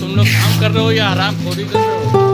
तुम लोग काम कर रहे हो या आराम खोरी कर रहे हो?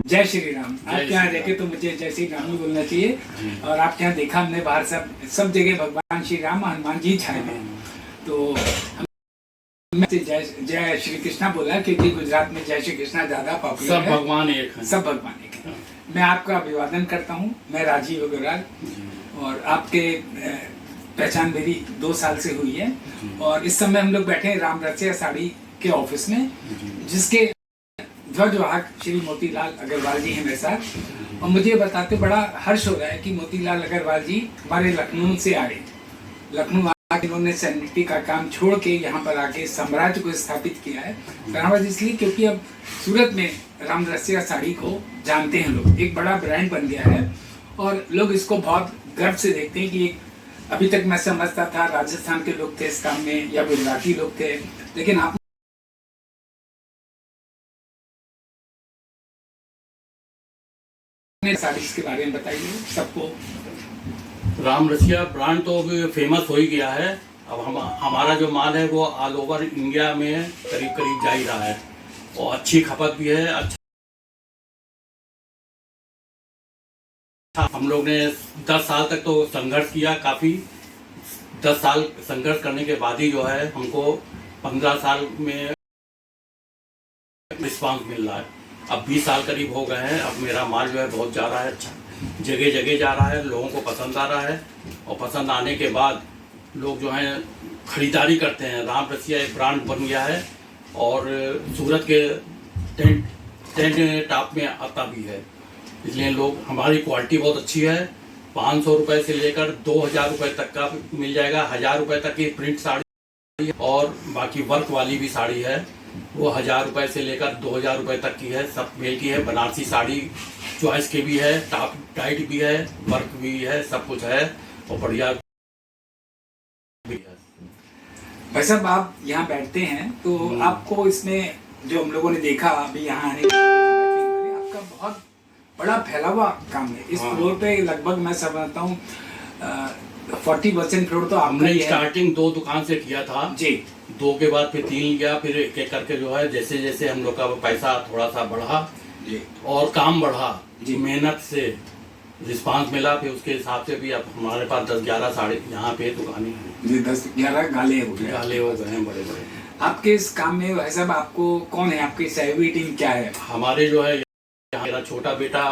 जय श्री राम। आपके यहाँ देखे तो मुझे जय श्री राम ही बोलना चाहिए। और आपके यहाँ देखा हमने बाहर सब जगह भगवान श्री राम हनुमान जी छाए हैं। तो जय श्री कृष्णा बोला क्योंकि गुजरात में जय श्री कृष्णा ज्यादा पॉपुलर है। सब भगवान एक हैं। सब भगवान एक है। मैं आपका अभिवादन करता हूँ। मैं राजीव अग्रवाल और आपके पहचान मेरी 2 साल से हुई है। और इस समय हम लोग बैठे हैं राम रसिया साड़ी के ऑफिस में, जिसके ध्वजवाहक श्री मोतीलाल अग्रवाल जी हैं मेरे साथ। और मुझे बताते बड़ा हर्ष हो रहा है कि मोतीलाल अग्रवाल जी हमारे लखनऊ से आए। लखनऊ आके इन्होंने सैनिटरी का काम छोड़ के यहाँ पर आके साम्राज्य को स्थापित किया है। साम्राज्य इसलिए क्योंकि अब सूरत में राम रसिया साड़ी को जानते हैं लोग, एक बड़ा ब्रांड बन गया है और लोग इसको बहुत गर्व से देखते हैं। कि अभी तक मैं समझता था राजस्थान के लोग थे इस काम में या गुजराती लोग थे, लेकिन आप साड़ीज के बारे में बताइए सबको। राम रसिया ब्रांड तो अभी फेमस हो ही गया है। अब हमारा जो माल है वो ऑल ओवर इंडिया में करीब करीब जा ही रहा है और अच्छी खपत भी है। अच्छा, हम लोग ने 10 साल तक तो संघर्ष किया, काफ़ी 10 साल संघर्ष करने के बाद ही जो है हमको 15 साल में रिस्पांस मिल रहा है। अब 20 साल करीब हो गए हैं। अब मेरा माल जो है बहुत जा रहा है, अच्छा जगह जगह जा रहा है, लोगों को पसंद आ रहा है और पसंद आने के बाद लोग जो हैं खरीदारी करते हैं। राम रसिया एक ब्रांड बन गया है और सूरत के टेंट टॉप में आता भी है, इसलिए लोग, हमारी क्वालिटी बहुत अच्छी है। 500 रुपये से लेकर 2000 रुपये तक का मिल जाएगा। 1000 रुपये तक की प्रिंट साड़ी और बाकी वर्क वाली भी साड़ी है, वो 1000 रुपये से लेकर 2000 रुपये तक की है। सब मेल की है। बनारसी साड़ी चॉइस के भी है, टॉप टाइट भी है, वर्क भी है, सब कुछ है और बढ़िया भी है। भाई साहब, आप यहाँ बैठते हैं तो आपको इसमें जो हम लोगों ने देखा अभी यहाँ आने आपका बहुत बड़ा फैला हुआ काम है। इस फ्लोर पे लगभग मैं समझता हूँ 40% फ्लोर तो हमने स्टार्टिंग 2 दुकान से किया था जी। 2 के बाद फिर 3 गया, फिर एक एक करके जो है जैसे जैसे हम लोग का पैसा थोड़ा सा बढ़ा जी और काम बढ़ा जी, मेहनत से रिस्पांस मिला, फिर उसके हिसाब से भी अब हमारे पास 10-11 साड़ी यहाँ पे दुकानें हैं जी। 10-11 गाले हो गए हैं बड़े बड़े। आपके इस काम में। भाई साहब, आपको कौन है, आपकी सहयोगी टीम क्या है? हमारे जो है यहाँ मेरा छोटा बेटा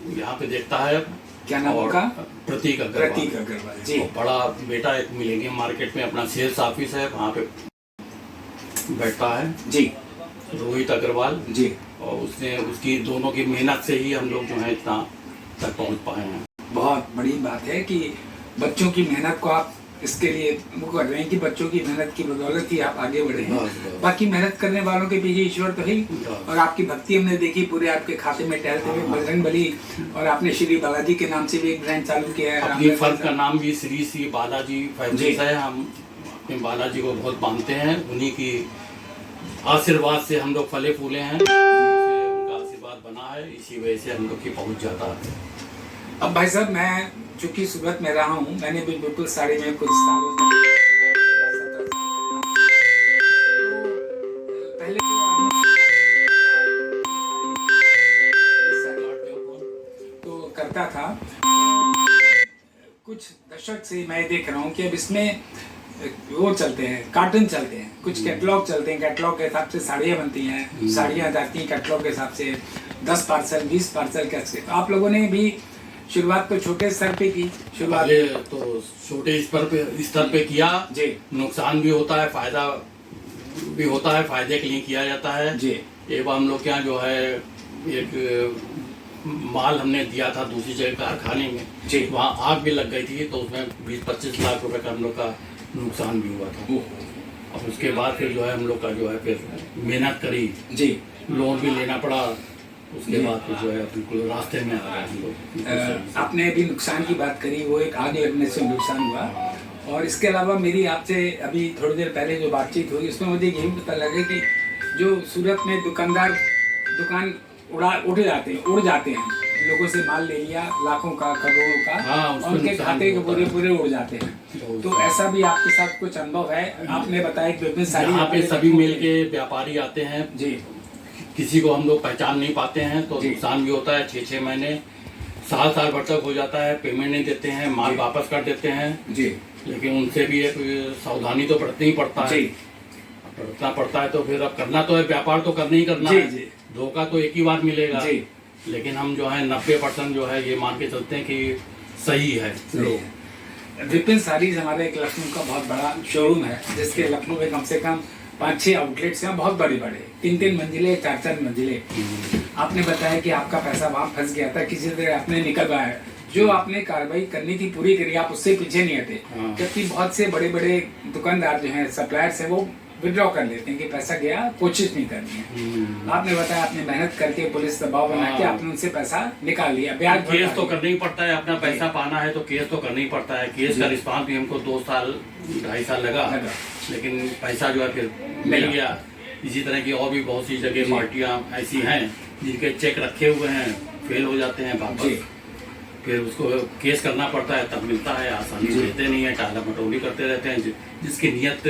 यहाँ पे देखता है, क्या नाम होगा? प्रतीक अग्रवाल जी। और बड़ा बेटा एक मिलेनियम मार्केट में अपना सेल्स ऑफिस है, वहाँ पे बैठता है जी, रोहित अग्रवाल जी। और उसने उसकी दोनों की मेहनत से ही हम लोग जो है इतना तक पहुँच पाए हैं। बहुत बड़ी बात है कि बच्चों की मेहनत को आप इसके लिए वो कर रहे हैं कि बच्चों की मेहनत की बदौलत ही आप आगे बढ़े हैं। बाकी मेहनत करने वालों के पीछे ईश्वर तो ही। और आपकी भक्ति हमने देखी पूरे आपके खाते में टहलते हुए बजरंग बली। और आपने श्री बालाजी के नाम से भी एक ब्रांड चालू किया है। अपनी फर्म का नाम भी श्री बालाजी फैब्रिक्स है। हम अपने बालाजी को बहुत मानते हैं, उन्हीं की आशीर्वाद से हम लोग फले फूले हैं, उनका आशीर्वाद बना है, इसी वजह से हम लोग की पहुंच जाता है। अब भाई साहब, मैं चूंकि सूरत में रहा हूँ, मैंने भी बिल्कुल साड़ी में कुछ सालों पहले तो करता था। कुछ दशक से मैं देख रहा हूँ कि अब इसमें वो चलते हैं, कार्टन चलते हैं, कुछ कैटलॉग चलते हैं, कैटलॉग के हिसाब से साड़ियाँ बनती हैं, साड़ियाँ जाती हैं कैटलॉग के हिसाब से 10 पार्सल 20 पार्सल कैसे। तो आप लोगों ने भी शुरुआत तो छोटे स्तर पे की शुरुआत? पहले तो छोटे स्तर पे किया जी। नुकसान भी होता है, फायदा भी होता है, फायदे के लिए किया जाता है जी। एक बार हम लोग के यहाँ जो है एक माल हमने दिया था दूसरी जगह कारखाने में जी। वहाँ आग भी लग गई थी, तो उसमें 20-25 लाख रुपए का हम लोग का नुकसान भी हुआ था। और उसके बाद फिर जो है हम लोग का जो है फिर मेहनत करी जी, लोन भी लेना पड़ा, उसके बाद फिर जो है बिल्कुल रास्ते में आ गए हम लोग। आपने अभी नुकसान की बात करी, वो एक आग लगने से नुकसान हुआ। और इसके अलावा मेरी आपसे अभी थोड़ी देर पहले जो बातचीत हुई उसमें मुझे यही पता लगा कि जो सूरत में दुकानदार दुकान उड़ जाते हैं, लोगों से माल ले लिया लाखों का करोड़ों का, हाँ, और उनके खाते के पूरे उड़ जाते हैं। तो ऐसा भी आपके साथ कुछ अनुभव है? आपने बताया कि विभिन्न सारी यहाँ पे सभी मिल के व्यापारी आते हैं जी, किसी को हम लोग पहचान नहीं पाते हैं तो जी। नुकसान भी होता है। 6-6 महीने साल भर तक हो जाता है, पेमेंट नहीं देते हैं, माल वापस कर देते हैं जी, लेकिन उनसे भी एक सावधानी तो बरतना ही पड़ता है। जी, बरतना पड़ता है तो फिर अब करना तो है, व्यापार तो करना ही करना जी, है। जी। धोखा तो एक ही बार मिलेगा जी। लेकिन हम जो है 90% जो है ये मान के चलते हैं कि सही है लोग। विपिन साड़ीज हमारे एक लखनऊ का बहुत बड़ा शोरूम है, जिसके लखनऊ में कम से कम 5-6 आउटलेट्स हैं, बहुत बड़े 3-3 मंजिले 4-4 मंजिले। आपने बताया कि आपका पैसा वहाँ फंस गया था, किसी तरह आपने निकलवाया, जो आपने कार्रवाई करनी थी पूरी करी, आप उससे पीछे नहीं हटे। हाँ। जबकि बहुत से बड़े बड़े दुकानदार जो हैं, सप्लायर्स हैं, वो विड्रॉ कर लेते हैं कि पैसा गया, कोशिश नहीं करनी है। आपने बताया आपने मेहनत करके पुलिस दबाव बना के आपने उनसे पैसा निकाल लिया, ब्याज केस तो करना ही पड़ता है, अपना पैसा पाना है तो केस तो करना ही पड़ता है। केस का रिस्पांस भी हमको 2 साल 2.5 साल लगा, लेकिन पैसा जो है फिर मिल गया। इसी तरह की और भी बहुत सी जगह पार्टियां ऐसी हैं जिनके चेक रखे हुए हैं, फेल हो जाते हैं वापस, फिर उसको केस करना पड़ता है तब मिलता है, आसानी से देते नहीं है, टाला मटोली करते रहते हैं। जिसकी नीयत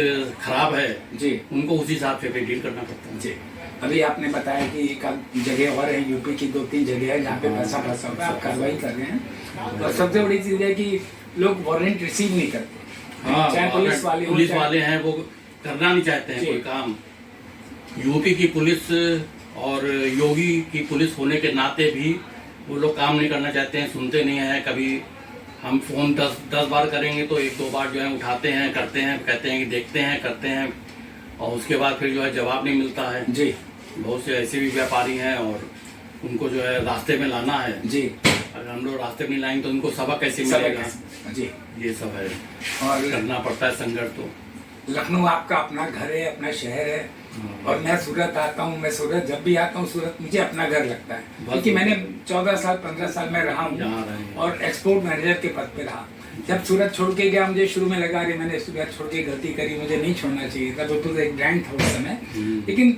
खराब है जी उनको उसी हिसाब से फिर डील करना पड़ता है जी। अभी आपने बताया कि एक जगह और है, यूपी की 2-3 जगह है जहाँ पे पैसा फंसा हुआ है, आप कार्रवाई कर रहे हैं। और सबसे बड़ी चीज है कि लोग वारंट रिसीव नहीं करते। हाँ, चाहे पुलिस वाले हैं वो करना नहीं चाहते हैं कोई काम। यूपी की पुलिस और योगी की पुलिस होने के नाते भी वो लोग काम नहीं करना चाहते हैं, सुनते नहीं हैं। कभी हम फोन 10 बार करेंगे तो 1-2 बार जो है उठाते हैं, करते हैं, कहते हैं कि देखते हैं, करते हैं, और उसके बाद फिर जो है जवाब नहीं मिलता है जी। बहुत से ऐसे भी व्यापारी हैं और उनको जो है रास्ते में लाना है जी। अगर हम लोग रास्ते में नहीं लाएंगे तो उनको सबक कैसे मिलेगा जी। ये सब है और करना पड़ता है संघर्ष। तो लखनऊ आपका अपना घर है, अपना शहर है, और मैं सूरत आता हूँ। मैं सूरत जब भी आता हूँ, सूरत मुझे अपना घर लगता है, क्योंकि मैंने 14 साल 15 साल में रहा हूँ और एक्सपोर्ट मैनेजर के पद पे रहा। जब सूरत छोड़ के गया मुझे शुरू में लगा कि मैंने सूरत छोड़ के गलती करी, मुझे नहीं छोड़ना चाहिए था, बिल्कुल एक ब्रांड था उस समय। लेकिन